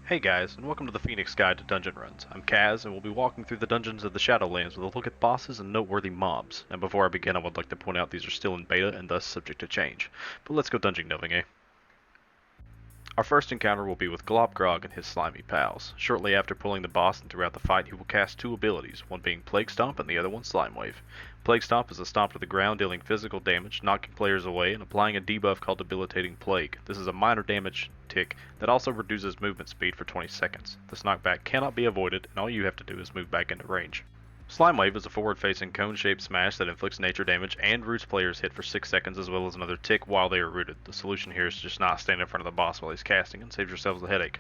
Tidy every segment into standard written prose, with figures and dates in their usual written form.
Hey guys, and welcome to the Phoenix Guide to Dungeon Runs. I'm Kaz, and we'll be walking through the dungeons of the Shadowlands with a look at bosses and noteworthy mobs. And before I begin, I would like to point out these are still in beta and thus subject to change. But let's go dungeon delving, eh? Our first encounter will be with Gloop Grog and his slimy pals. Shortly after pulling the boss and throughout the fight, he will cast two abilities, one being Plague Stomp and the other one Slime Wave. Plague Stomp is a stomp to the ground dealing physical damage, knocking players away, and applying a debuff called Debilitating Plague. This is a minor damage tick that also reduces movement speed for 20 seconds. This knockback cannot be avoided, and all you have to do is move back into range. Slime Wave is a forward-facing cone-shaped smash that inflicts nature damage and roots players hit for 6 seconds as well as another tick while they are rooted. The solution here is to just not stand in front of the boss while he's casting and save yourselves a headache.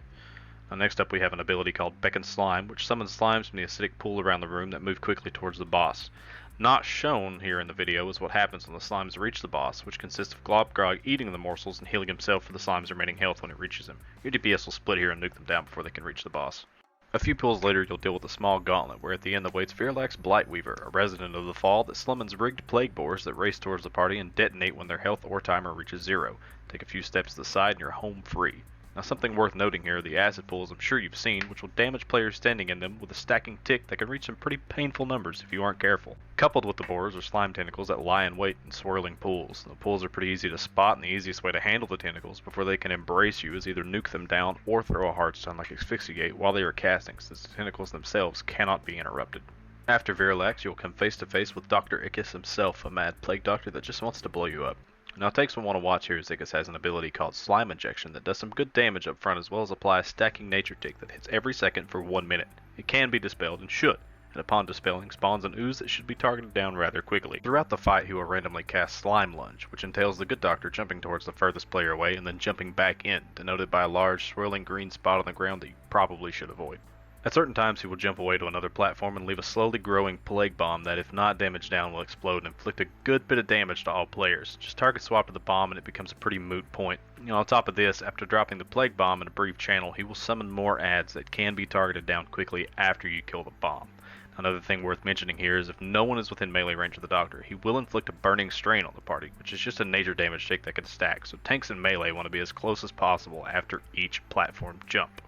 Now next up we have an ability called Beckon Slime, which summons slimes from the acidic pool around the room that move quickly towards the boss. Not shown here in the video is what happens when the slimes reach the boss, which consists of Gloop Grog eating the morsels and healing himself for the slime's remaining health when it reaches him. Your DPS will split here and nuke them down before they can reach the boss. A few pulls later you'll deal with a small gauntlet, where at the end awaits Verlax's Blightweaver, a resident of the Fall that summons rigged plague boars that race towards the party and detonate when their health or timer reaches 0. Take a few steps to the side and you're home free. Now something worth noting here are the acid pools I'm sure you've seen, which will damage players standing in them with a stacking tick that can reach some pretty painful numbers if you aren't careful. Coupled with the boars are slime tentacles that lie in wait in swirling pools. The pools are pretty easy to spot, and the easiest way to handle the tentacles before they can embrace you is either nuke them down or throw a hard stun like Asphyxiate while they are casting, since the tentacles themselves cannot be interrupted. After Verlax, you'll come face to face with Dr. Ickis himself, a mad plague doctor that just wants to blow you up. Now it takes one to watch here as Ickis has an ability called Slime Injection that does some good damage up front as well as apply a stacking nature tick that hits every second for 1 minute. It can be dispelled and should, and upon dispelling spawns an ooze that should be targeted down rather quickly. Throughout the fight he will randomly cast Slime Lunge, which entails the good doctor jumping towards the furthest player away and then jumping back in, denoted by a large swirling green spot on the ground that you probably should avoid. At certain times he will jump away to another platform and leave a slowly growing plague bomb that, if not damaged down, will explode and inflict a good bit of damage to all players. Just target swap to the bomb and it becomes a pretty moot point. On top of this, after dropping the plague bomb in a brief channel, he will summon more adds that can be targeted down quickly after you kill the bomb. Another thing worth mentioning here is if no one is within melee range of the doctor, he will inflict a burning strain on the party, which is just a nature damage tick that can stack, so tanks and melee want to be as close as possible after each platform jump.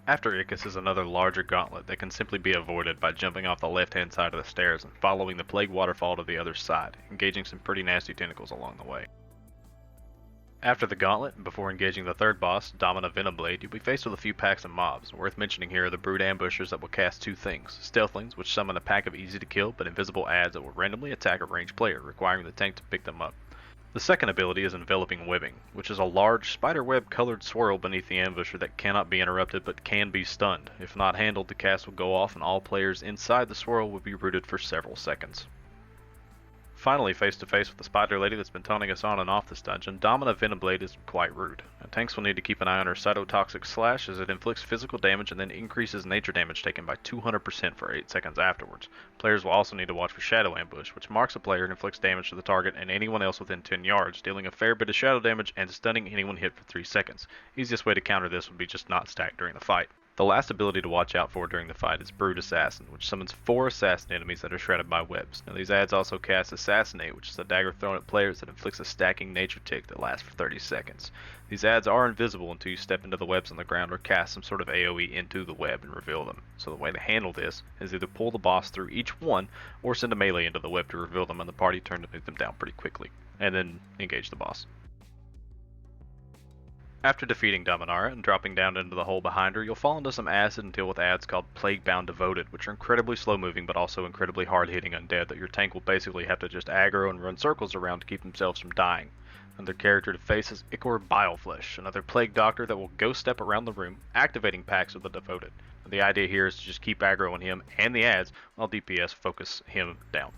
After Ickis is another larger gauntlet that can simply be avoided by jumping off the left-hand side of the stairs and following the plague waterfall to the other side, engaging some pretty nasty tentacles along the way. After the gauntlet, and before engaging the third boss, Domina Venomblade, you'll be faced with a few packs of mobs. Worth mentioning here are the brood ambushers that will cast two things: Stealthlings, which summon a pack of easy to kill but invisible adds that will randomly attack a ranged player, requiring the tank to pick them up. The second ability is Enveloping Webbing, which is a large spiderweb colored swirl beneath the ambusher that cannot be interrupted but can be stunned. If not handled, the cast will go off and all players inside the swirl will be rooted for several seconds. Finally, face to face with the spider lady that's been taunting us on and off this dungeon, Domina Venomblade is quite rude. Now, tanks will need to keep an eye on her cytotoxic slash as it inflicts physical damage and then increases nature damage taken by 200% for 8 seconds afterwards. Players will also need to watch for Shadow Ambush, which marks a player and inflicts damage to the target and anyone else within 10 yards, dealing a fair bit of shadow damage and stunning anyone hit for 3 seconds. Easiest way to counter this would be just not stack during the fight. The last ability to watch out for during the fight is Brood Assassin, which summons 4 assassin enemies that are shredded by webs. Now these adds also cast Assassinate, which is a dagger thrown at players that inflicts a stacking nature tick that lasts for 30 seconds. These adds are invisible until you step into the webs on the ground or cast some sort of AoE into the web and reveal them. So the way to handle this is either pull the boss through each one or send a melee into the web to reveal them and the party turn to nuke them down pretty quickly, and then engage the boss. After defeating Dominara and dropping down into the hole behind her, you'll fall into some acid and deal with adds called Plaguebound Devoted, which are incredibly slow moving but also incredibly hard hitting undead that your tank will basically have to just aggro and run circles around to keep themselves from dying. Another character to face is Ichor Bileflesh, another plague doctor that will ghost step around the room, activating packs with the Devoted. The idea here is to just keep aggroing him and the adds while DPS focus him down.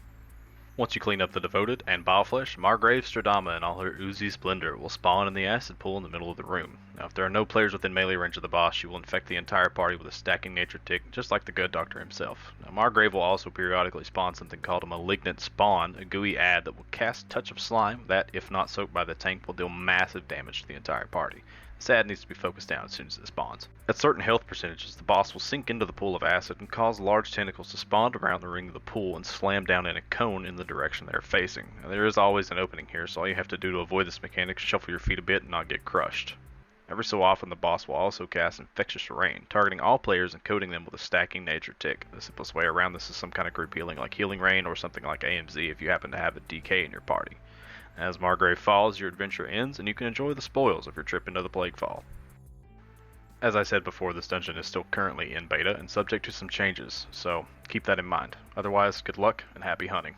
Once you clean up the Devoted and Bileflesh, Margrave Stradama in all her oozy splendor will spawn in the acid pool in the middle of the room. Now if there are no players within melee range of the boss, she will infect the entire party with a stacking nature tick, just like the good doctor himself. Now Margrave will also periodically spawn something called a Malignant Spawn, a gooey add that will cast Touch of Slime that, if not soaked by the tank, will deal massive damage to the entire party. Sad needs to be focused down as soon as it spawns. At certain health percentages, the boss will sink into the pool of acid and cause large tentacles to spawn around the ring of the pool and slam down in a cone in the direction they are facing. Now, there is always an opening here, so all you have to do to avoid this mechanic is shuffle your feet a bit and not get crushed. Every so often, the boss will also cast Infectious Rain, targeting all players and coating them with a stacking nature tick. The simplest way around this is some kind of group healing like Healing Rain or something like AMZ if you happen to have a DK in your party. As Margrave falls, your adventure ends and you can enjoy the spoils of your trip into the Plaguefall. As I said before, this dungeon is still currently in beta and subject to some changes, so keep that in mind. Otherwise, good luck and happy hunting.